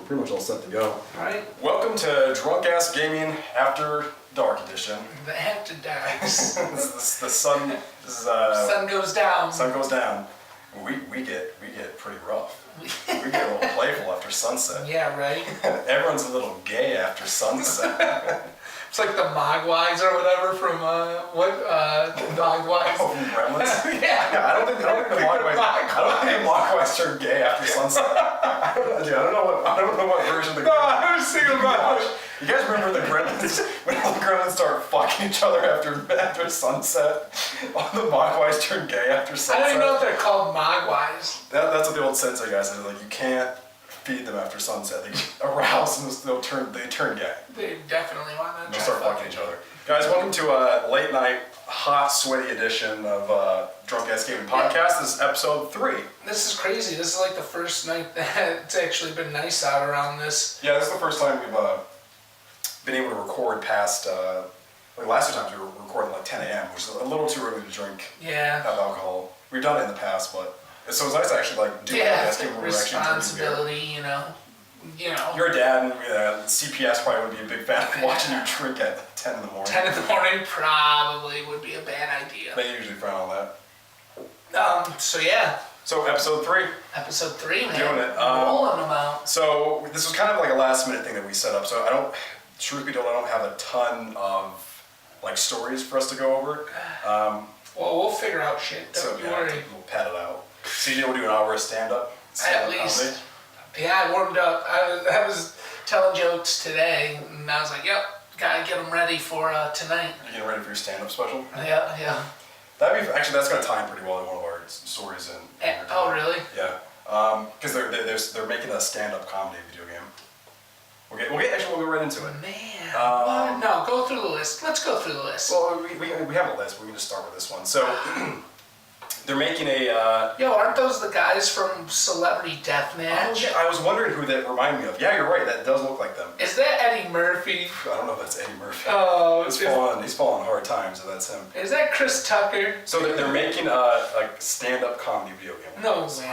We're pretty much all set to go. Alright. Welcome to Drunk Ass Gaming After Dark Edition. The After Darks. the sun. This is, sun goes down. Sun goes down. We get pretty rough. We get a little playful after sunset. Yeah, right. Everyone's a little gay after sunset. It's like the Mogwais or whatever from Mogwais. Oh, from Gremlins? Yeah. I don't think the Mogwais turn gay after sunset. I don't know what version of the I was thinking about it. You guys remember the Gremlins when all the Gremlins start fucking each other after sunset? All the Mogwais turn gay after sunset. I don't even know if they're called Mogwais. That's what the old sensei guy said. Like, you can't feed them after sunset. They get aroused and they turn gay. They definitely want to They'll start fucking each other. Guys, welcome to a late night, hot, sweaty edition of Drunk Ass Gaming Podcast. This is episode 3. This is crazy. This is like the first night that it's actually been nice out around this. Yeah, this is the first time we've been able to record past, like last two times we were recording like 10 a.m., which is a little too early to drink, have alcohol. We've done it in the past, but so it's nice to actually like do podcast game where we're actually responsibility, you know. Your dad and CPS probably would be a big fan of watching you drink at 10 in the morning. 10 in the morning probably would be a bad idea. They usually frown on that. So yeah. So episode 3. Episode 3, man. Doing it. Rolling them out. So this was kind of like a last minute thing that we set up. So truth be told, I don't have a ton of like stories for us to go over. Well, we'll figure out shit. Don't you worry. We'll pad it out. CJ will do an hour of stand-up. At least. Comedy. Yeah, I warmed up. I was telling jokes today, and I was like, yep, gotta get them ready for tonight. You getting ready for your stand-up special? Yeah. That's gonna tie in pretty well to one of our stories in Oh, really? Yeah. Because they're making a stand-up comedy video game. We'll go right into it. Man. No, go through the list. Let's go through the list. Well, we have a list. We're gonna start with this one. So they're making a. Yo, aren't those the guys from Celebrity Deathmatch? Oh, yeah, I was wondering who that reminded me of. Yeah, you're right. That does look like them. Is that Eddie Murphy? I don't know if that's Eddie Murphy. Oh, he's fallen hard times, so that's him. Is that Chris Tucker? So they're making a stand-up comedy video game. No way.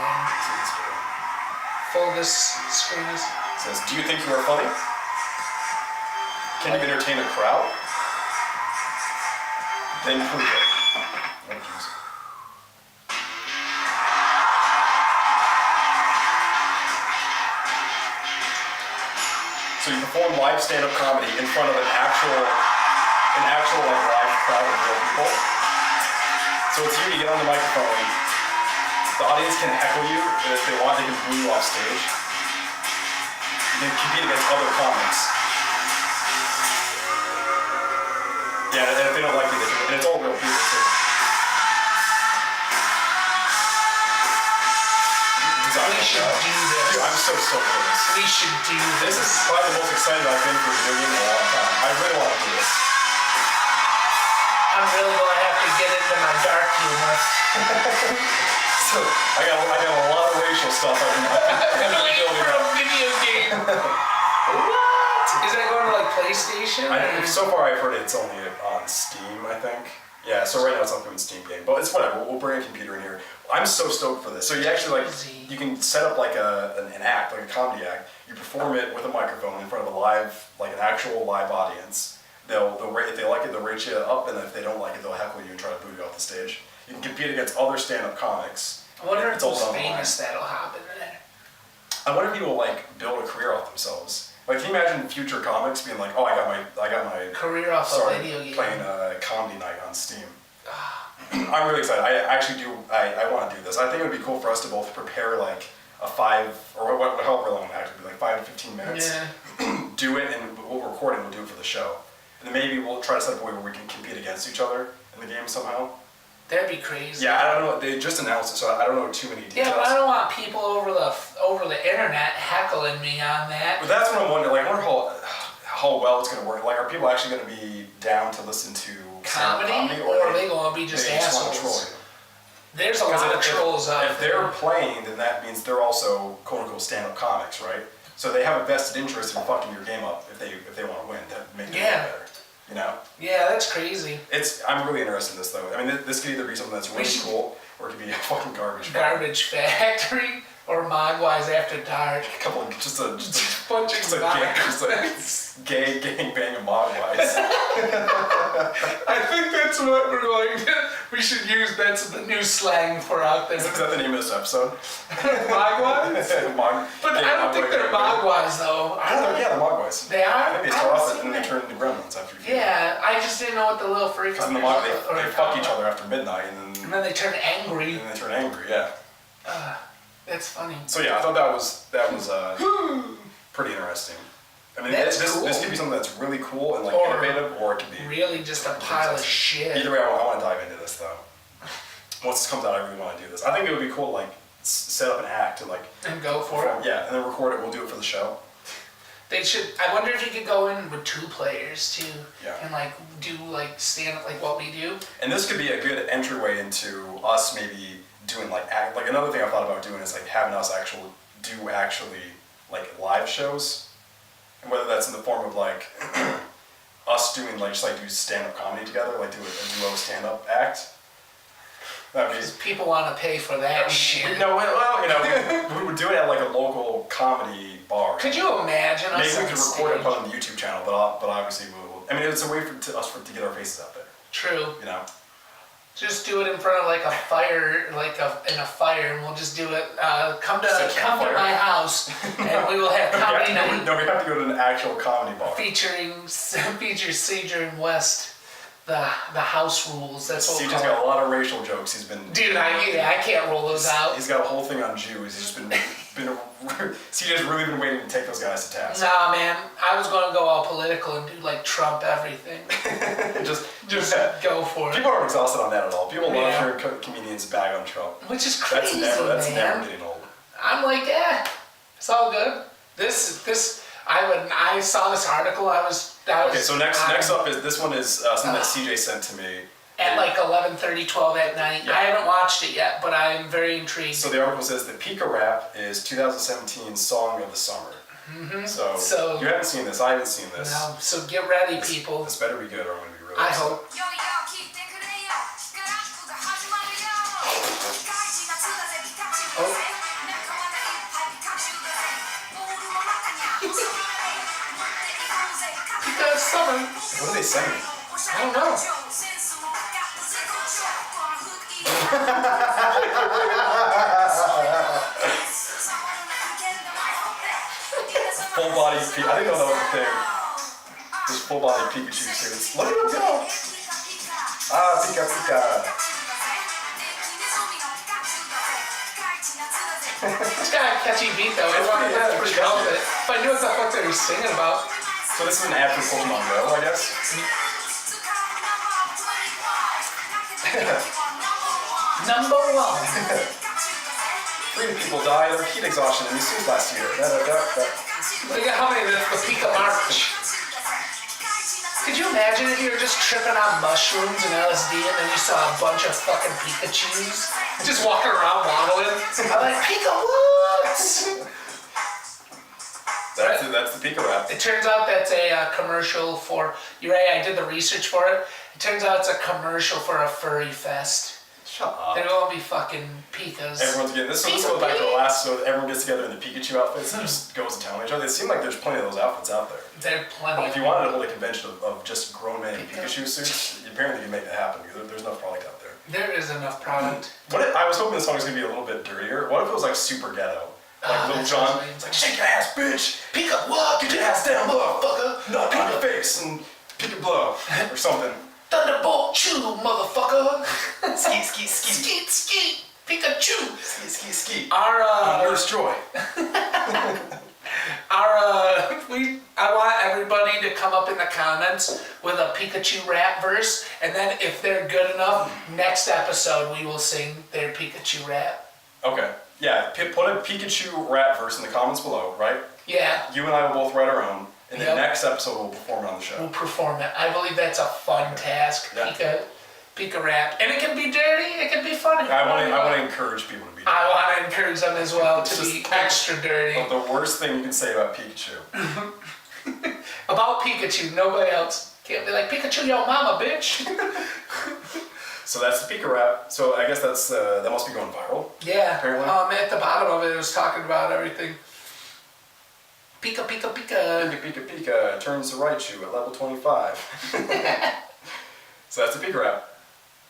Full this screen is. It says, "Do you think you are funny? Can you entertain a crowd? Then prove it." Oh, geez. So you perform live stand-up comedy in front of an actual like live crowd of real people. So it's you get on the microphone. The audience can heckle you, and if they want, they can boo you off stage. You can compete against other comics. Yeah, and if they don't like you, and it's all real people too. We should do this. Dude, I'm so stoked for this. We should do this. This is probably the most excited I've been for a video game in a long time. I really want to do this. I'm really going to have to get into my dark humor. So I got a lot of racial stuff I've been building for up. a video game. What? Is that going to like PlayStation? So far I've heard it's only on Steam, I think. Yeah, so right now it's not doing Steam game, but it's whatever. We'll bring a computer in here. I'm so stoked for this. So you actually you can set up like an act, like a comedy act. You perform it with a microphone in front of an actual live audience. They'll rate, if they like it, they'll rate you up, and if they don't like it, they'll heckle you and try to boo you off the stage. You can compete against other stand-up comics. I wonder if it's famous that'll happen there. I wonder if people like build a career off themselves. Like, can you imagine future comics being like, "Oh, I got my career off a video game, playing a comedy night on Steam." I'm really excited. I actually do. I want to do this. I think it would be cool for us to both prepare like a 5 or however long it actually be, like 5 to 15 minutes. Yeah. Do it, and we'll record it. And we'll do it for the show, and then maybe we'll try to set up a way where we can compete against each other in the game somehow. That'd be crazy. Yeah, I don't know. They just announced it, so I don't know too many details. Yeah, but I don't want people over the internet heckling me on that. But that's what I'm wondering. Like, I wonder how well it's going to work. Like, are people actually going to be down to listen to comedy, or are they going to be just assholes? There's a lot of trolls out there. If they're playing, then that means they're also quote-unquote stand-up comics, right? So they have a vested interest in fucking your game up if they want to win, to make it better. You know? Yeah, that's crazy. I'm really interested in this though. I mean, this could either be something that's really cool, or it could be a fucking garbage factory. Or Mogwais After Dark. A couple, just a Bunch of gay gangbang of Mogwais. I think that's what we're going to, we should use, that's the new slang for out there. Is that the name of this episode? Mogwais? But I don't think they're Mogwais though. Yeah, they're Mogwais. They are? Maybe they start off and then they turn into gremlins after you. Yeah, I just didn't know what the little freak Because they fuck each other after midnight and then they turn angry. And they turn angry, yeah. That's funny. So yeah, I thought that was pretty interesting. I mean, That's this cool. could be something that's really cool and like Or innovative, or it could be really just a pile of shit. Either way, I want to dive into this though. Once this comes out, I really want to do this. I think it would be cool to like set up an act and like and go for it. Yeah, and then record it. We'll do it for the show. They should. I wonder if you could go in with 2 players too, Yeah. and like do like stand up like what we do. And this could be a good entryway into us maybe doing like another thing I thought about doing is like having us actually like live shows, and whether that's in the form of like us doing like just like do stand up comedy together, like do a duo stand up act. Because people want to pay for that shit. No, well, we would do it at like a local comedy bar. Could you imagine us Maybe we on could stage? record it and put it on the YouTube channel, but obviously we'll. I mean, it's a way for us to get our faces out there. True. You know. Just do it in front of like a fire, in a fire, and we'll just do it. Come to my house, and we will have comedy night. No, we have to go to an actual comedy bar. Features Caesar and West, the house rules. That's what CJ's got a lot of racial jokes. He's been. Dude, I can't roll those out. He's got a whole thing on Jews. He's just been CJ's really been waiting to take those guys to task. Nah, man, I was gonna go all political and do like Trump everything. just go for it. People aren't exhausted on that at all. People love hearing comedians bag on Trump. Which is crazy, That's man. never getting old. I'm like, it's all good. I saw this article. Okay, so next up is this one is something that CJ sent to me. At like 11:30, 12 at night. Yeah. I haven't watched it yet, but I'm very intrigued. So the article says the Pika Rap is 2017 Song of the Summer. Mm-hmm. So you haven't seen this. I haven't seen this. No, so get ready, people. This better be good or I'm going to be really I upset. hope. Pika Summer. What are they saying? I don't know. Full body Pikachu. I didn't know that was a thing. There's full body Pikachu suits. Look at him go! Pika Pika. It's got a catchy beat though. It's pretty catchy. If I knew what the fuck they were singing about. So this is an ad for Pokemon Go, I guess? Number 1. 3 people died of heat exhaustion in the suits last year. Look at how many that's the Pika March. Could you imagine if you were just tripping on mushrooms and LSD and then you saw a bunch of fucking Pikachus just walking around waddling? I'm like, Pika what? That's the Pika Rap. It turns out that's a commercial for, you're right, I did the research for it. It turns out it's a commercial for a furry fest. Shut up. There won't be fucking Pikas. Everyone's getting this. So this goes back to the last. So everyone gets together in the Pikachu outfits and just goes to town on each other. It seems like there's plenty of those outfits out there. There are plenty. If you wanted to hold a convention of just grown men in Pikachu suits, apparently you can make that happen. There's enough product out there. There is enough product. I was hoping this song was gonna be a little bit dirtier. What if it was like super ghetto? Like Little John, it's like shake your ass, bitch. Pika what? Get your ass down, motherfucker. Knock on your face and pick a blow or something. Thunderbolt chew, motherfucker. Ski, ski, ski. Skeet, skeet. Pikachu. Ski, ski, ski. Nurse Joy. I want everybody to come up in the comments with a Pikachu rap verse, and then if they're good enough, next episode we will sing their Pikachu rap. Okay. Yeah, put a Pikachu rap verse in the comments below, right? Yeah. You and I will both write our own, and Yep. then next episode we'll perform it on the show. We'll perform it. I believe that's a fun task. Yeah. Pika rap. And it can be dirty, it can be funny. I want to encourage people to be dirty. I want to encourage them as well to be Just- extra dirty. The worst thing you can say about Pikachu. About Pikachu, nobody else can't be like, Pikachu, your mama, bitch. So that's the Pika wrap. So I guess that must be going viral. Yeah. Apparently. At the bottom of it was talking about everything. Pika, pika, pika. Pika, Pika, Pika turns the right shoe at level 25. So that's the Pika wrap.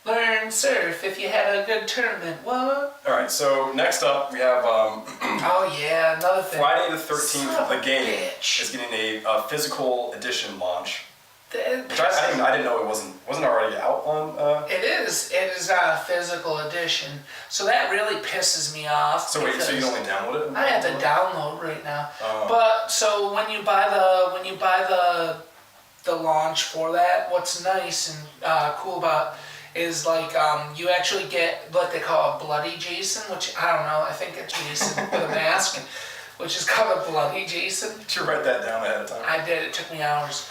Learn surf if you had a good tournament. What? All right. So next up we have Oh yeah, another thing. Friday the 13th. The game Bitch. is getting a physical edition launch. Which I I didn't know it wasn't already out on. It is. It is not a physical edition, so that really pisses me off. So wait, so you can only download it? I have to download right now. Oh. But so when you buy the launch for that, what's nice and cool about is like you actually get what they call a bloody Jason, which I don't know. I think it's Jason with a mask, which is called a bloody Jason. Did you write that down ahead of time? I did. It took me hours.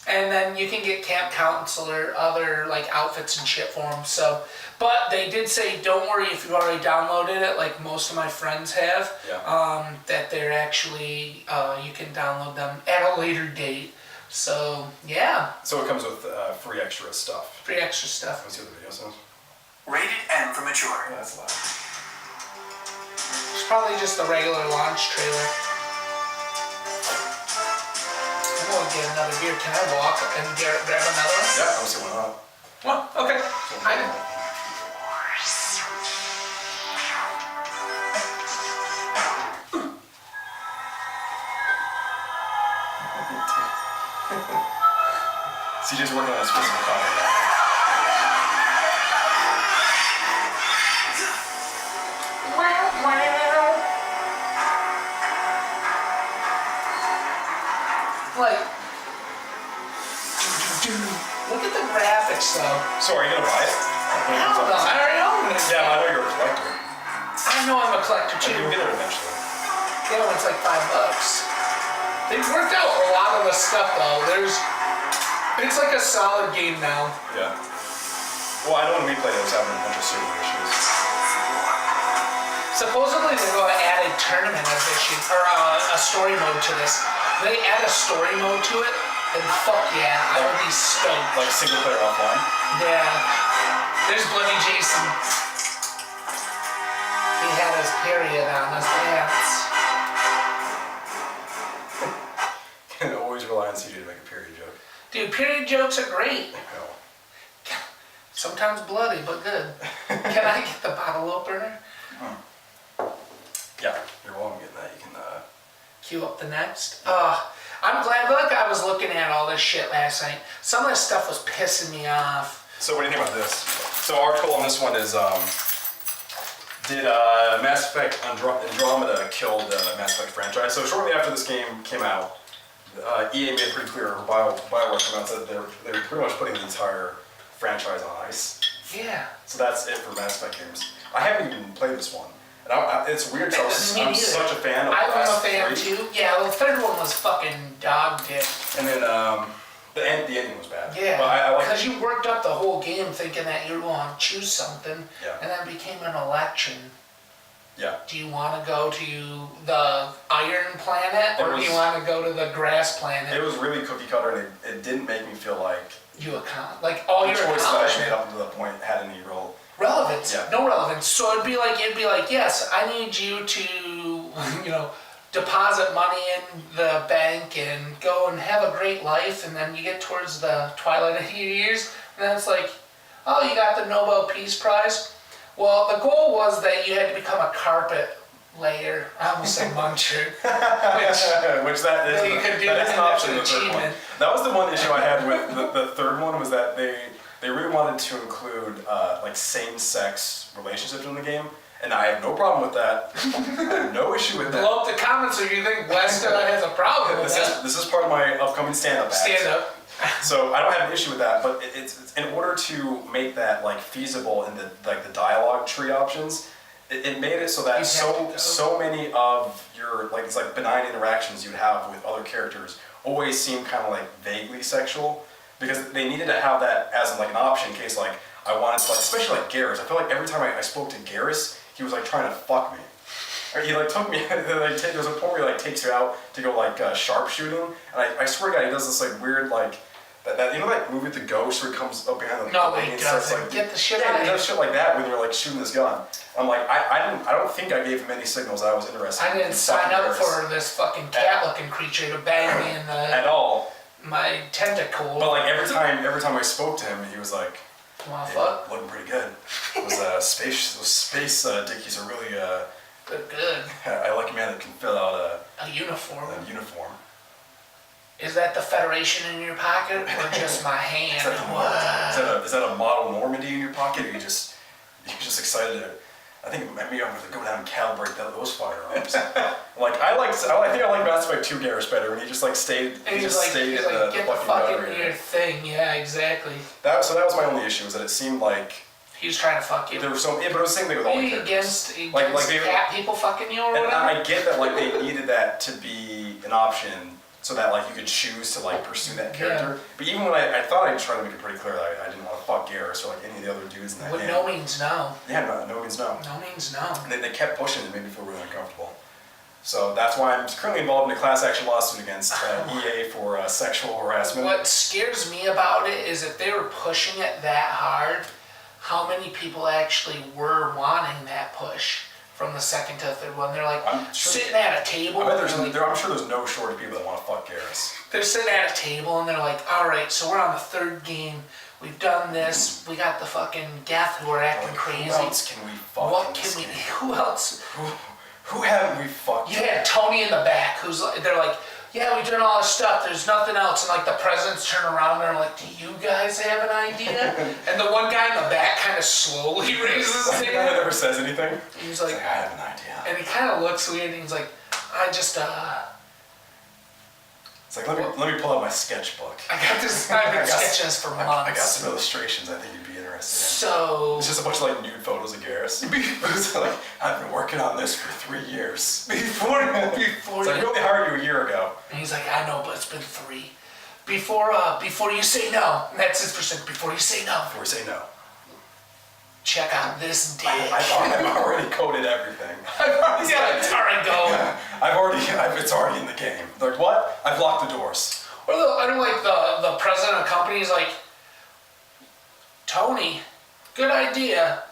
And then you can get camp counselor, other like outfits and shit for them. So, but they did say, don't worry if you've already downloaded it, like most of my friends have. Yeah. That they're actually you can download them at a later date. So yeah. So it comes with free extra stuff. Free extra stuff. Let's see what the video says. Rated M for mature. Yeah, that's loud. It's probably just the regular launch trailer. I'm gonna get another beer. Can I walk and grab another one? Yeah, I don't see why not. Well, okay. CJ's working on his physical copy now. Like, look at the graphics though. So are you gonna buy it? Hell no, I already own it. Yeah, I know you're a collector. I know I'm a collector too. You'll get it eventually. Yeah, it's like $5. They've worked out a lot of the stuff though. It's like a solid game now. Yeah. Well, I know when we played it, it was having a bunch of server issues. Supposedly they're going to add a tournament edition or a story mode to this. They add a story mode to it, and fuck yeah, I would be stoked. Like single player offline? Yeah. There's Bloody Jason. He had his period on his pants. Can always rely on CJ to make a period joke. Dude, period jokes are great. No. Sometimes bloody, but good. Can I get the bottle opener? Yeah, you're welcome getting that. You can Cue up the next. I'm glad. Like I was looking at all this shit last night. Some of this stuff was pissing me off. So what do you think about this? So our article on this one is, did Mass Effect Andromeda kill the Mass Effect franchise? So shortly after this game came out, EA made it pretty clear, or BioWare came out and said they're pretty much putting the entire franchise on ice. Yeah. So that's it for Mass Effect games. I haven't even played this one. And it's weird because I'm such a fan of I'm Last a fan 3. too. Yeah, the third one was fucking dog dick. And then the ending was bad. Yeah, but I like because you worked up the whole game thinking that you were going to choose something, Yeah. and then it became an election. Yeah. Do you want to go to the Iron Planet, or do you want to go to the Grass Planet? It was really cookie cutter, and it didn't make me feel like like all the your choice that I made accomplishment. up to the point had any real Relevance. Yeah. No relevance. So it'd be like, yes, I need you to, deposit money in the bank and go and have a great life, and then you get towards the twilight of your years, and then it's like, oh, you got the Nobel Peace Prize. Well, the goal was that you had to become a carpet layer. I almost said muncher. which that is, you could do that is that an option in the as third an one. achievement. That was the one issue I had with the third one, was that they really wanted to include like same-sex relationships in the game, and I have no problem with that. I have no issue with that. Blow up the comments if you think West has a problem with that. This is part of my upcoming stand-up act. Stand up. So I don't have an issue with that, but it's in order to make that like feasible in the dialogue tree options, it made it so that so many of your it's like benign interactions you'd have with other characters always seem kind of like vaguely sexual, because they needed to have that as like an option in case like I wanted to, like, especially like Garrus. I feel like every time I spoke to Garrus, he was like trying to fuck me. Or he like took me, there's a point where he like takes you out to go like sharpshooting, and I swear to God, he does this like weird like That you know that movie with the ghost where it comes up behind the No, thing he and starts doesn't. like Get the shit yeah, out of he here. does shit like that when you're like shooting this gun. I'm like I don't think I gave him any signals that I was interested. I didn't in sign fucking up Paris for this fucking cat-looking creature to bang me in at the all. my tentacle. But like every time I spoke to him, he was like, Wanna hey, fuck? looking pretty good. Those space dickies are really They're good. I like a man that can fill out A uniform. a uniform. Is that the Federation in your pocket or just my hand? Is that a model Normandy in your pocket, or you're just excited to? I think maybe I'm gonna go down and calibrate those firearms. Like I think I like Mass Effect 2 Garrus better when he just like stayed. And He just stayed he's at like, the get the fucking fucking battery. your thing. Yeah, exactly. That was my only issue, was that it seemed like He was trying to fuck you. there was but it was the same thing with all the characters. Against Like they- cat people fucking you or And whatever? I get that like they needed that to be an option so that like you could choose to like pursue that character. But even when I thought I'd try to make it pretty clear that I didn't want to fuck Garrus or like any of the other dudes in that What game. no means no. Yeah, no means no. No means no. And they kept pushing it, and made me feel really uncomfortable. So that's why I'm currently involved in a class action lawsuit against EA for sexual harassment. What scares me about it is if they were pushing it that hard, how many people actually were wanting that push from the second to the third one? They're like I'm sure- sitting at a table. I bet and they're, I'm sure there's no shortage of people that want to fuck Garrus. they're sitting at a table and they're like, all right, so we're on the third game. We've done this. We got the fucking Geth who are acting Like, crazy. who else can we fuck What in can this we? game? Who else? Who haven't we fucked? You had Tony in the back who's like, they're like, yeah, we did all this stuff. There's nothing else. And like the presidents turn around and they're like, do you guys have an idea? And the one guy in the back kind of slowly raises his Like, the guy that hand. never says anything. He's He's like, like, I have an idea. and he kind of looks weird. And he's like, I just, It's like, let me pull out my sketchbook. I got this. I've been I got- sketching this for I got months. some illustrations I think you'd be interested So in. It's just a bunch of like nude photos of Garrus. It's like, I've been working on this for 3 years. before It's like, we only hired you a year ago. and he's like, I know, but it's been 3. Before you say no, and that's his percent. Before you say no, Before we say no. check out this dick. I've already coded everything. Yeah, it's already go. It's already in the game. They're like, what? I've locked the doors. Or I don't like the president of the company is like, Tony, good idea.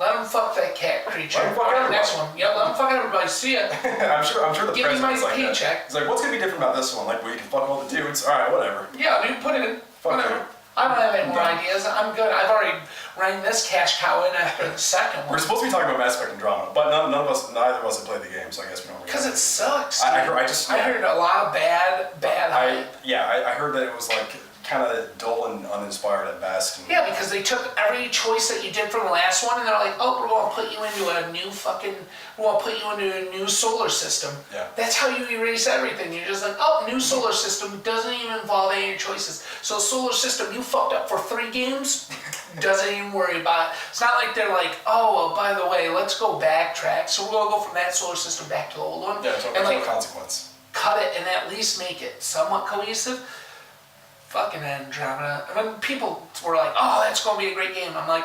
Let him fuck that cat creature. Let him fuck All right, everybody. next one. Yep, let him fuck everybody. See ya. I'm sure the Give me my president's like that. paycheck. He's like, what's gonna be different about this one? Like, well, you can fuck all the dudes. All right, whatever. Yeah, dude, put it in. Fuck Whatever. you. I don't have any more Done. ideas. I'm good. I've already rang this cash cow in after the second We're one. supposed to be talking about Mass Effect and drama, but neither of us have played the game, so I guess we don't. Really Because it sucks. I dude. heard I heard a lot of bad hype. I heard that it was like kind of dull and uninspired at best. And Yeah, because they took every choice that you did from the last one and they're like, oh, we're going to put you into a new solar system. Yeah. That's how you erase everything. You're just like, oh, new solar system doesn't even involve any of your choices. So solar system, you fucked up for 3 games, doesn't even worry about it. It's not like they're like, oh, well, by the way, let's go backtrack. So we're going to go from that solar system back to the old one. Yeah, it's and no like consequence. cut it and at least make it somewhat cohesive. Fucking Andromeda. I mean, people were like, oh, that's going to be a great game. I'm like,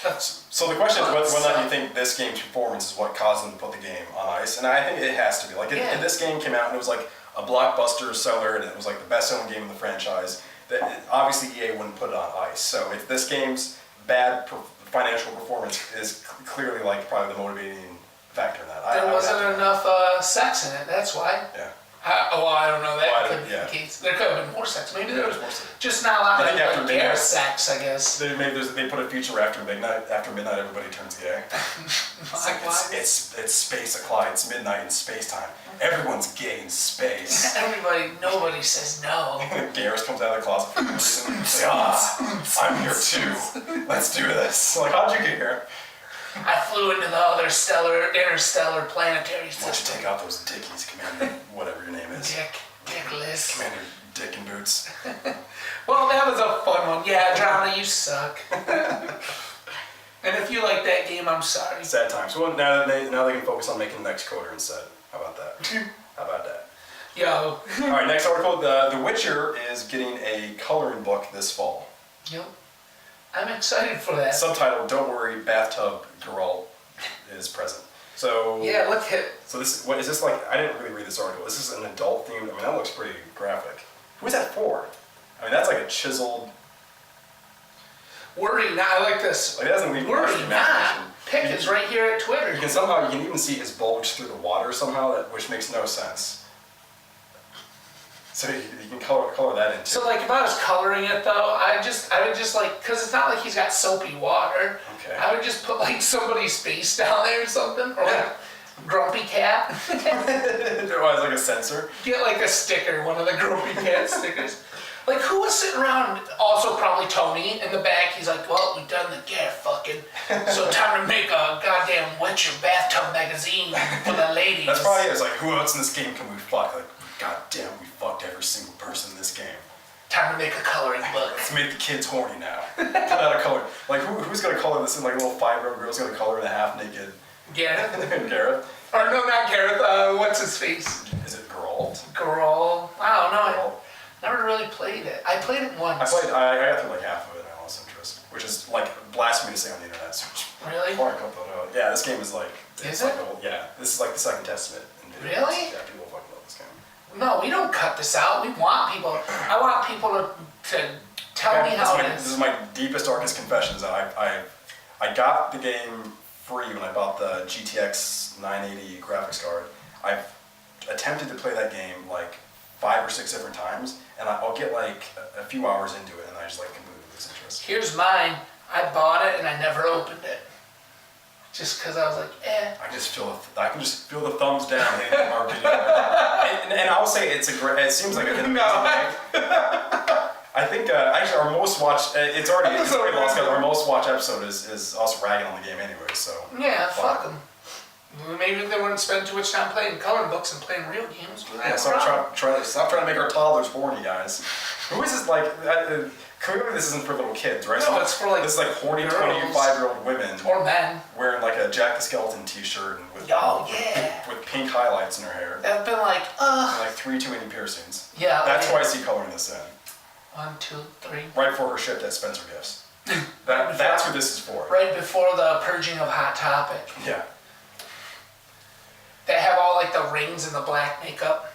that's... So the question is whether or not So- you think this game's performance is what caused them to put the game on ice, and I think it has to be. Like, Yeah. if this game came out and it was like a blockbuster seller and it was like the best-selling game in the franchise, obviously EA wouldn't put it on ice. So if this game's bad financial performance is clearly like probably the motivating factor in that. I There would wasn't have to- enough sex in it, that's why. Yeah. I don't know. That Well, could be yeah. the case. There could have been more sex. Maybe there Yeah, was there's more sex. just not a lot I of think after like, midnight- care sex, I guess. They put a feature after midnight. After midnight, everybody turns gay. It's like Why? it's space o'clock. It's midnight in space time. Everyone's gay in space. Nobody says no. Garrus comes out of the closet for no reason. He's like, I'm here too. Let's do this. Like, how'd you get here? I flew into the other interstellar planetary Why don't you system. take out those dickies, Commander, whatever your name is. Dickless. Commander Dick and Boots. Well, that was a fun one. Yeah, Drowner, you suck. And if you like that game, I'm sorry. Sad times. Well, now they can focus on making the next coder instead. How about that? How about that? Yo. All right, next article. The Witcher is getting a coloring book this fall. Yep. I'm excited for that. Subtitled, "Don't worry, bathtub Geralt is present." So Yeah, let's hit. So what is this like? I didn't really read this article. Is this an adult themed? I mean, that looks pretty graphic. Who is that for? I mean, that's like a chiseled. Worry not. I like this. Like, it doesn't leave much Worry to the imagination. not. Pick is right here at Twitter. You can even see his bulge through the water somehow, which makes no sense. So you can color that in too. So like if I was coloring it though, I would just like, cause it's not like he's got soapy water. Okay. I would just put like somebody's face down there or something, or like Grumpy Cat. It was like a sensor. Get like a sticker, one of the Grumpy Cat stickers. Like who was sitting around? Also probably Tony in the back. He's like, well, we've done the fucking, so time to make a goddamn Witcher bathtub magazine for the ladies. That's probably it. It's like, who else in this game can we fuck? Like, goddamn, we fucked every single person in this game. Time to make a coloring book. Let's make the kids horny now. Put out a color. Like, who's gonna color this in? Like a little 5-year-old girl's gonna color in a half-naked. Gareth? Gareth? Or no, not Gareth. What's his face? Is it Geralt? Girl. I don't know. Geralt. Never really played it. I played it once. I got through like half of it. I lost interest, which is like blasphemy to say on the internet. So Really? before I cut that out. Yeah, this game is like. Is like it? yeah, this is like the Second Testament. In video Really? games. Yeah, people fucking love this game. No, we don't cut this out. We want people. I want people to tell me how it This is. is my deepest, darkest confessions. I got the game free when I bought the GTX 980 graphics card. I've attempted to play that game like 5 or 6 different times, and I'll get like a few hours into it, and I just like completely lose interest. Here's mine. I bought it and I never opened it. Just because I was like, eh. I can just feel the thumbs down in our video. And I will say it seems like a No. I think actually our most watched, it's already lost. Our most watched episode is us ragging on the game anyway. So Yeah, fuck them. Maybe they wouldn't spend too much time playing coloring books and playing real games. yeah, stop trying to make our toddlers horny, guys. Who is this like? Clearly this isn't for little kids, right? No, it's for like this is like horny girls. 25-year-old women Or men. wearing like a Jack the Skeleton T-shirt and with with pink highlights in her hair. I've been like, And like 3 too many piercings. Yeah. That's why I see coloring this in. 1, 2, 3. Right before her shift at Spencer Gifts. That's what this is for. Right before the purging of Hot Topic. Yeah. They have all like the rings and the black makeup.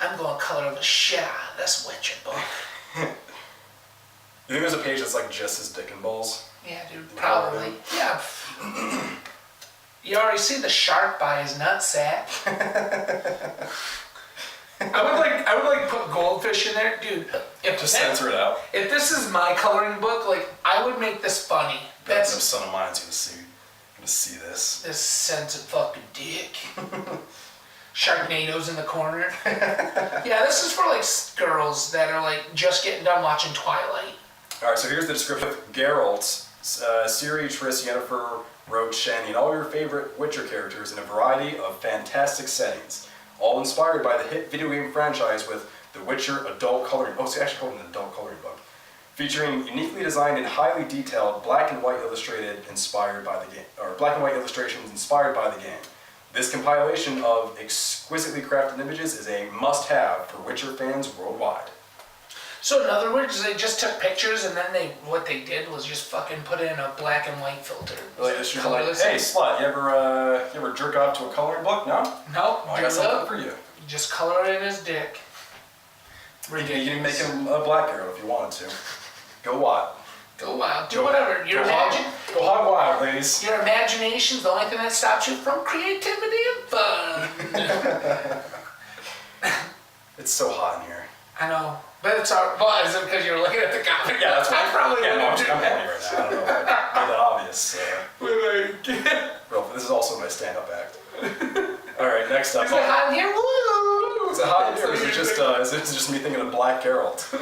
I'm going to color the shit out of this Witcher book. You think there's a page that's like just his dick and balls? Yeah, dude, probably. Yeah. You already see the shark by his nutsack. I would like put goldfish in there, dude. Just censor it out. If this is my coloring book, like I would make this funny. That's no That's son of mine's gonna see this. this sense of fucking dick. Sharknadoes in the corner. Yeah, this is for like girls that are like just getting done watching Twilight. All right, so here's the description. Geralt, Ciri, Triss, Yennefer, Roach, Shani, and all your favorite Witcher characters in a variety of fantastic settings, all inspired by the hit video game franchise with The Witcher adult coloring. Oh, it's actually called an adult coloring book, featuring uniquely designed and highly detailed black and white illustrations inspired by the game. This compilation of exquisitely crafted images is a must-have for Witcher fans worldwide. So in other words, they just took pictures and then what they did was just fucking put in a black and white filter. Like, it's just like, Colorless. hey, slut, you ever jerk off to a coloring book? No? Nope. Well, I got something for you. Just color in his dick. You can make him a black arrow if you wanted to. Go wild. Go wild. Do whatever. Go hog wild, ladies. Your imagination's the only thing that stops you from creativity and fun. It's so hot in here. I know. But it's our. Well, is it because you're looking at the comic? Yeah, that's I probably yeah, no, I'm wouldn't horny do right now. I don't know if I made that obvious. that. Well, this is also my stand-up act. All right, next up. Is it hot in here? Woo! Is it hot in here? Or is it just me thinking of Black Geralt? I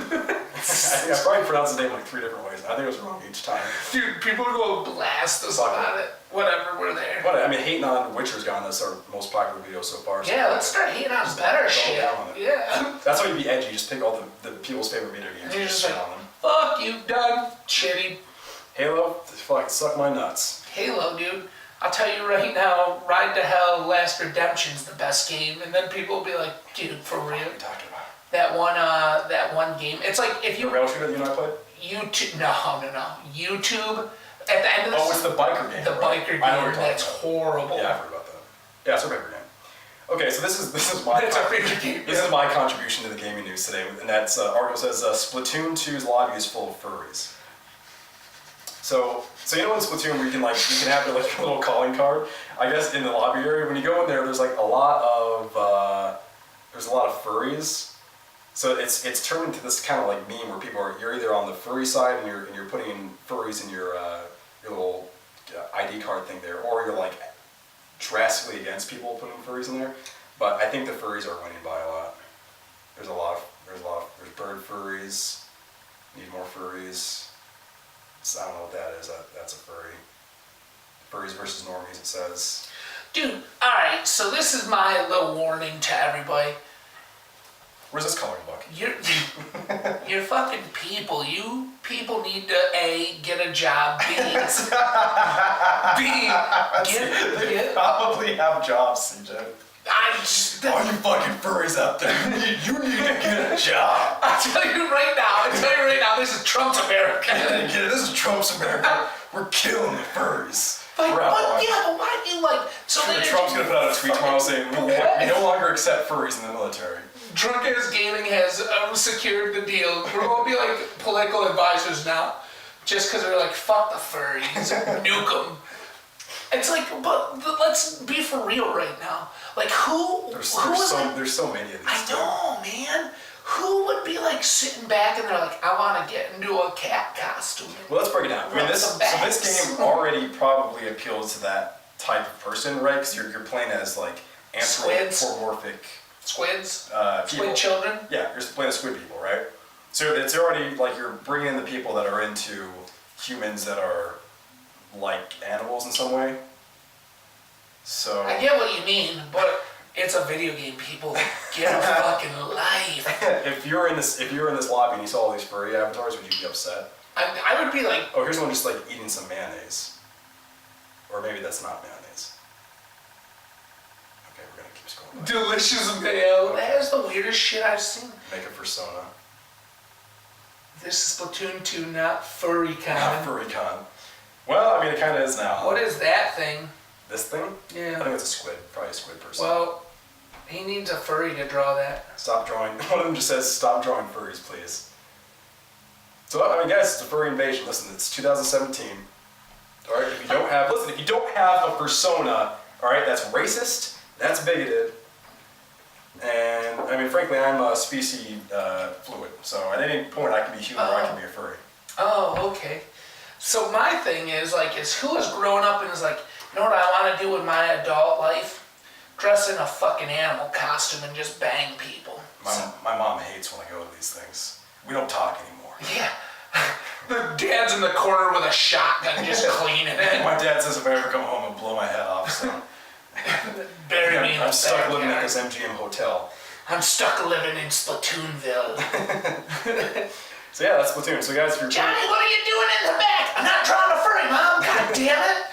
think I probably pronounced his name like 3 different ways. I think it was wrong each time. Dude, people go blast us about it. Whatever, we're there. But I mean, hating on Witcher's gone. That's our most popular video so far. So Yeah, let's start hating on better shit. down on it. Yeah. That's how you be edgy. Just pick all the people's favorite video games And and you're just just shit like, on them. fuck you, done. Shitty. Halo, fucking suck my nuts. Halo, dude. I'll tell you right now, Ride to Hell Last Redemption's the best game. And then people will be like, dude, for real? What are you talking about? That one game. It's like if you The rail shooter that you and I played? YouTube. No. YouTube. At the end of Oh, it's the biker game. the right? biker I know what you're game. That's talking horrible. about. Yeah, I've heard about that. Yeah, it's a biker game. Okay, so this is my It's our favorite game. This is my contribution to the gaming news today, and that's article says Splatoon 2's lobby is full of furries. So you know in Splatoon where you can have like a little calling card. I guess in the lobby area when you go in there, there's like a lot of furries. So it's turned into this kind of like meme where you're either on the furry side and you're putting furries in your little ID card thing there, or you're like drastically against people putting furries in there. But I think the furries are winning by a lot. There's bird furries. Need more furries. So I don't know what that is. That's a furry. Furries versus normies, it says. Dude, alright, so this is my little warning to everybody. Where's this coloring book? You're fucking people. You people need to A, get a job, B, They probably have jobs, CJ. All you fucking furries out there, you need to get a job. I tell you right now, this is Trump's America. This is Trump's America. We're killing the furries. Like, but why do you like... So sure, Trump's gonna put out a tweet tomorrow saying, we no longer accept furries in the military. Drunk Ass Gaming has secured the deal. We're gonna be like political advisors now. Just because they're like, fuck the furries, nuke them. It's like, but let's be for real right now. Like, there's so many of these. I know, man. Who would be like sitting back and they're like, I want to get into a cat costume? Well, let's break it down. I mean, this game already probably appeals to that type of person, right? Because you're playing as like anthropomorphic squids, people. squid children. Yeah, you're playing as squid people, right? So it's already like you're bringing in the people that are into humans that are like animals in some way. So I get what you mean, but it's a video game. People get a fucking life. If you're in this lobby and you saw all these furry avatars, would you be upset? I would be like, oh, here's one just like eating some mayonnaise, or maybe that's not mayonnaise. Okay, we're gonna keep scrolling. Delicious mayo. That is the weirdest shit I've seen. Make a persona. This is Splatoon 2, not FurryCon. Not FurryCon. Well, I mean, it kind of is now. What is that thing? This thing? Yeah. I think it's a squid. Probably a squid person. Well, he needs a furry to draw that. Stop drawing. One of them just says, stop drawing furries, please. So, I mean, guys, it's a furry invasion. Listen, it's 2017. All right? If you don't have a persona, all right, that's racist, that's bigoted, and, I mean, frankly, I'm a species fluid. So, at any point, I can be human or I can be a furry. Oh, okay. So my thing is who has grown up and is like, you know what I want to do with my adult life? Dress in a fucking animal costume and just bang people. My mom hates when I go to these things. We don't talk anymore. Yeah. The dad's in the corner with a shotgun just cleaning it. My dad says if I ever come home and blow my head off, so. Bury me in I'm stuck living at backyard. this MGM hotel. I'm stuck living in Splatoonville. So yeah, that's Splatoon. So guys, if you're Johnny, what are you doing in the back? I'm not drawing a furry, Mom. God damn it.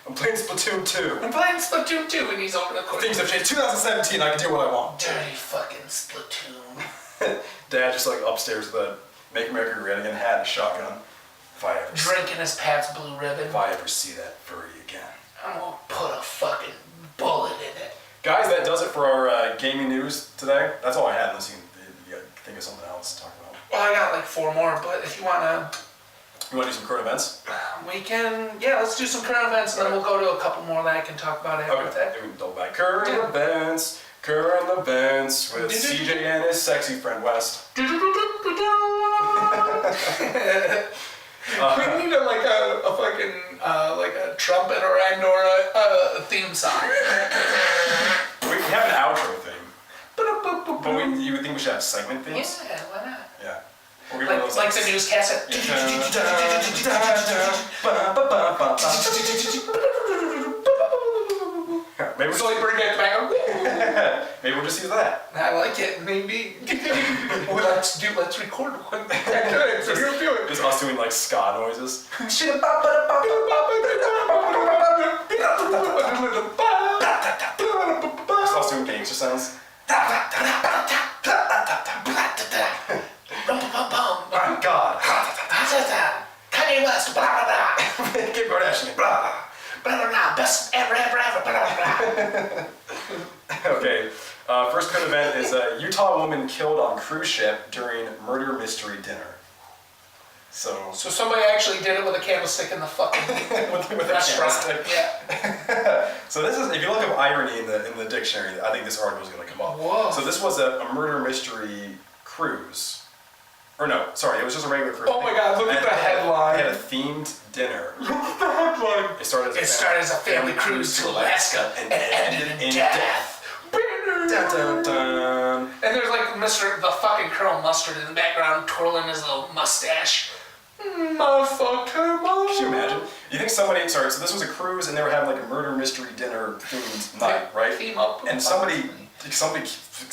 I'm playing Splatoon 2. I'm playing Splatoon 2 and he's over the corner. Things have changed. 2017, I can do what I want. Dirty fucking Splatoon. Dad just like upstairs with a Make America Great Again hat and a shotgun. If I ever Drinking his Pabst Blue Ribbon. If I ever see that furry again. I'm gonna put a fucking bullet in it. Guys, that does it for our gaming news today. That's all I had, unless you think of something else to talk about. Well, I got like 4 more, but if you wanna... You want to do some current events? We can, yeah, let's do some current events and then we'll go to a couple more that I can talk about after that. Okay, we can double back. Current events with CJ and his sexy friend West. We need a fucking like a trumpet or a theme song. We have an outro theme. But you would think we should have segment themes? Yeah, why not? Yeah. Like the newscast. Maybe So we bring it back. maybe we'll just use that. I like it. Maybe. Let's record one. So you're doing. Just us doing like ska noises. Just us doing gangster sounds. My God. Kanye West. Kim Kardashian. Blah. blah, blah, blah, best ever, ever, ever, blah, blah. Okay. First current event is a Utah woman killed on cruise ship during murder mystery dinner. So somebody actually did it with a candlestick in the fucking with a restaurant. candlestick. Yeah. So this is, if you look up irony in the dictionary, I think this article is going to come up. Whoa. So this was a murder mystery cruise. Or no, sorry, it was just a regular cruise. Oh my God, look at the headline. They had a themed dinner. Look at the headline. It started as a family cruise to Alaska and ended in death. Dun, dun, dun. And there's like the fucking Colonel Mustard in the background twirling his little mustache. Motherfucker, Can you imagine? You think somebody, sorry, so this was a cruise and they were having like a murder mystery dinner themed night, right? Team up. And somebody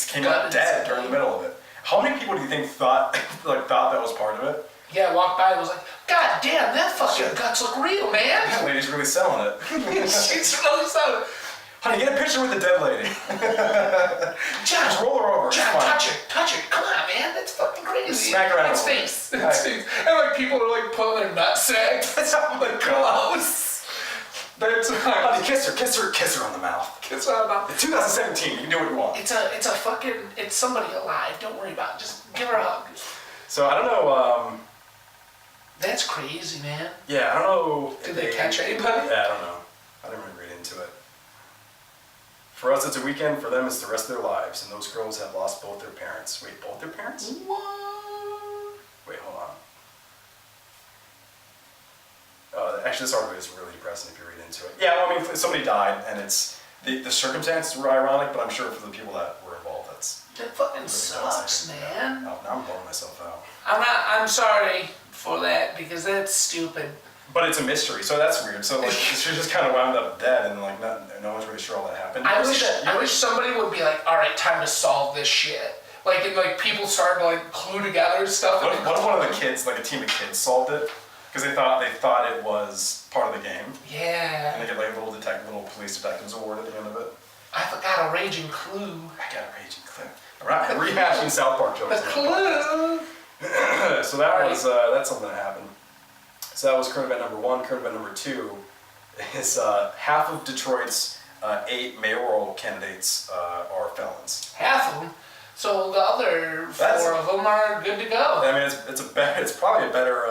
came out dead during the middle of it. How many people do you think thought that was part of it? Yeah, I walked by and was like, God damn, that fucking guts look real, man. That lady's really selling it. She's really selling it. Honey, get a picture with the dead lady. John, just roll her over. John, touch it. Come on, man. That's fucking crazy. Smack her around. It's face. It's face. And like people are like pulling their nutsack. That's how like close. That's Honey, kiss her on the mouth. Kiss her on the mouth. It's 2017. You can do what you want. It's somebody alive. Don't worry about it. Just give her a hug. So I don't know. That's crazy, man. Yeah, I don't know. Did they catch anybody? Yeah, I don't know. I didn't really read into it. For us, it's a weekend. For them, it's the rest of their lives. And those girls have lost both their parents. Wait, both their parents? What? Wait, hold on. Actually, this article is really depressing if you read into it. Yeah, well, I mean, somebody died, and it's the circumstances were ironic, but I'm sure for the people that were involved, That fucking really sucks, devastating. man. Now I'm blowing myself out. I'm sorry for that because that's stupid. But it's a mystery, so that's weird. So like, she just kind of wound up dead, and like, no one's really sure all that happened. I wish somebody would be like, all right, time to solve this shit. Like, and like people started to like clue together stuff. What if one of the kids, like a team of kids, solved it? Because they thought it was part of the game. Yeah. And they get like a little police detectives award at the end of it. I forgot a raging clue. I got a raging clue. We're not rehashing South Park jokes. The clue. So that was that's something that happened. So that was current event number 1. Current event number 2 is half of Detroit's 8 mayoral candidates are felons. Half of them. So the other 4 of them are good to go. I mean, it's probably a better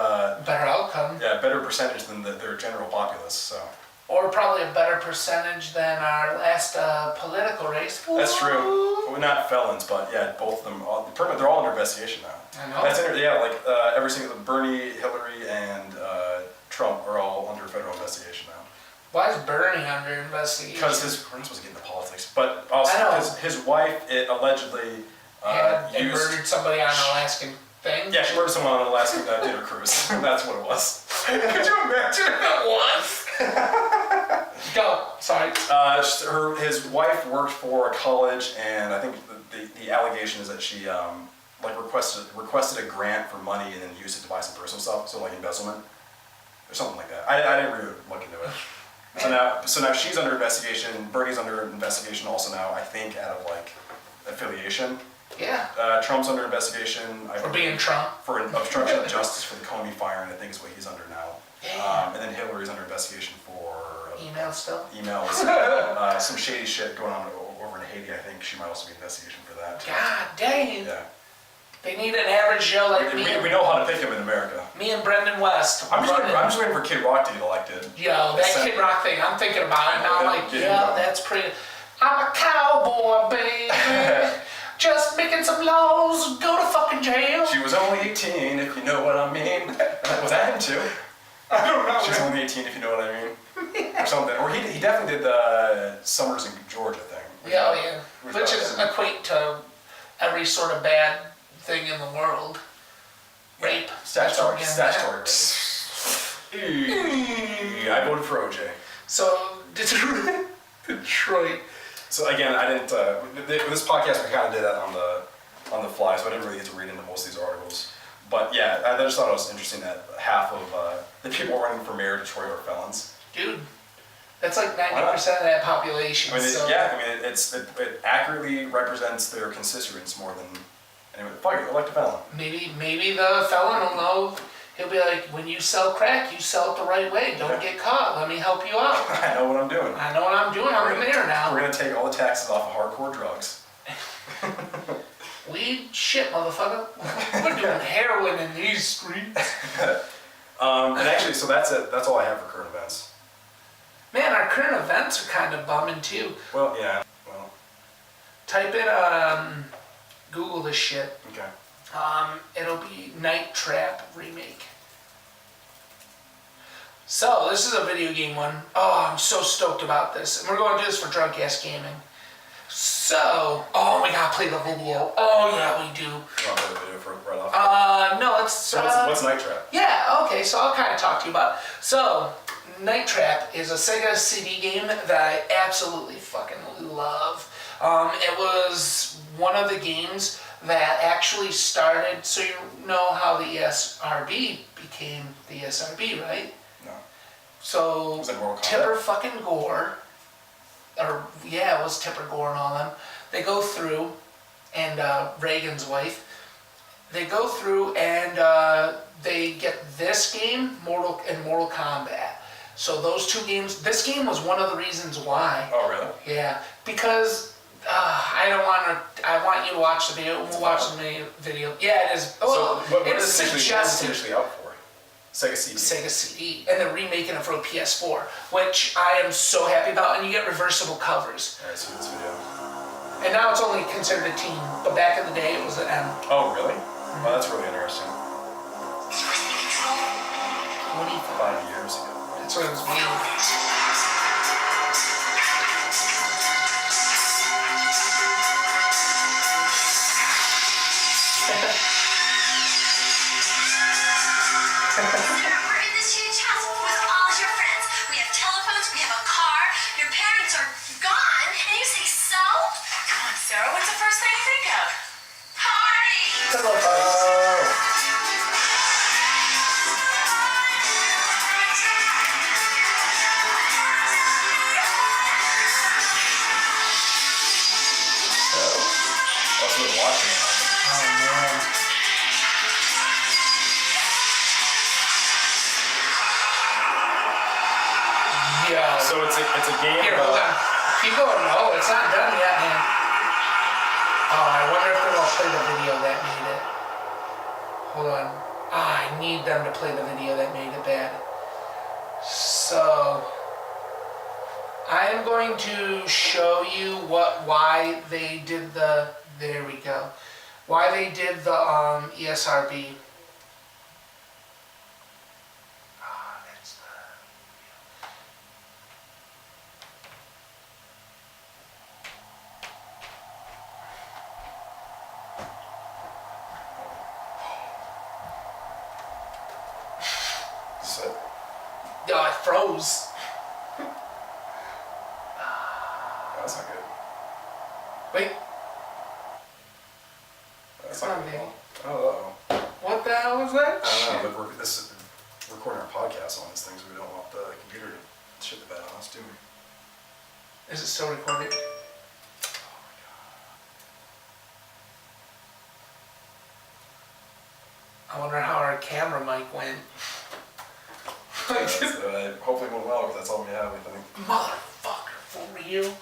Better outcome. yeah, better percentage than their general populace. So Or probably a better percentage than our last political race. that's true. Well, not felons, but yeah, both of them. They're all under investigation now. I know. Like every single Bernie, Hillary, and Trump are all under federal investigation now. Why is Bernie under investigation? Because we're not supposed to get into politics, but also I know. his wife allegedly and used. murdered somebody on an Alaskan thing? Yeah, she murdered someone on an Alaskan dinner cruise. That's what it was. Could you imagine if it was? Go. Sorry. His wife worked for a college, and I think the allegation is that she requested a grant for money and then used it to buy some personal stuff, so like embezzlement or something like that. I didn't really look into it. So now she's under investigation. Bernie's under investigation also now. I think out of like affiliation. Yeah. Trump's under investigation. For being Trump. For obstruction of justice for the Comey fire, and I think is what he's under now. Yeah. And then Hillary's under investigation for Email still? emails, some shady shit going on over in Haiti. I think she might also be investigated for that. God dang. Yeah. They need an average Joe like me. We know how to pick him in America. Me and Brendan West. I'm just waiting for Kid Rock to get elected. Yo, that Kid Rock thing, I'm thinking about it now. I'm like, yeah, that's pretty. I'm a cowboy, baby. Just making some laws, go to fucking jail. She was only 18, if you know what I mean. Was that him too? I don't know. She was only 18, if you know what I mean. Or something. Or he definitely did the Summers in Georgia thing. Yeah. Which is equate to every sort of bad thing in the world. Rape. Statutory. Yeah. I voted for OJ. So, Detroit. So again, I didn't. This podcast we kind of did that on the fly, so I didn't really get to read into most of these articles. But yeah, I just thought it was interesting that half of the people running for mayor of Detroit are felons. Dude, that's like 90% of that population. I mean, so. it accurately represents their constituents more than anyway. Fuck it, elect a felon. Maybe the felon will know He'll be like, when you sell crack, you sell it the right way. Don't get caught. Let me help you out. I know what I'm doing. I know what I'm doing. I'm the mayor now. We're gonna take all the taxes off of hardcore drugs. Weed shit, motherfucker. We're doing heroin in these streets. And actually, so that's it. That's all I have for current events. Man, our current events are kind of bumming too. Well, yeah. Well, Type in, Google this shit. okay. It'll be Night Trap remake. So, this is a video game one. Oh, I'm so stoked about this. And we're going to do this for Drunk Ass Gaming. So, oh, we gotta play the video. Oh, yeah, we do. You want to play the video for right off? No, let's... So what's Night Trap? Yeah, okay, so I'll kind of talk to you about it. So, Night Trap is a Sega CD game that I absolutely fucking love. It was one of the games that actually started, so you know how the ESRB became the ESRB, right? No. So, Was it Mortal Kombat? Tipper fucking Gore, or yeah, it was Tipper Gore and all them, they go through, and Reagan's wife, they go through and they get this game, Mortal Kombat. So those two games, this game was one of the reasons why. Oh, really? Yeah, because I want you to watch the video. We'll watch the video. Yeah, it is. Well, So what it's is it suggested. initially out for? Sega CD. Sega CD, and they're remaking it for a PS4, which I am so happy about. And you get reversible covers. Alright, see this video. And now it's only considered a teen, but back in the day it was an M. Oh, really? Oh, that's really interesting. 5 years ago. That's what it was made. We're in this huge house with all of your friends. We have telephones, we have a car, your parents are gone, and you say so? Come on, Sarah, what's the first thing you think of? Party! That's what we're watching. Oh man. Yeah. So it's a game Here, hold about... on. Keep going. No, it's not done yet, man. Oh, I wonder if they're gonna play the video that made it. Hold on. I need them to play the video that made it bad. So I am going to show you why they did the. There we go. Why they did the ESRB. That's the. Is it? Oh, it froze. That's not good. Wait, That's it's not not good. me. Oh, What the hell was that? I don't know, but we're recording our podcast on these things. We don't want the computer to shit the bed on us, do we? Is it still recording? I wonder how our camera mic went. Hopefully it went well, because that's all we have, I think. Motherfucker, for real?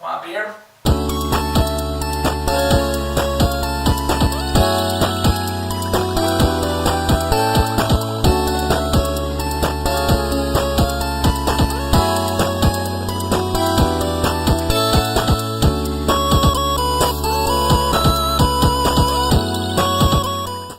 Want a beer?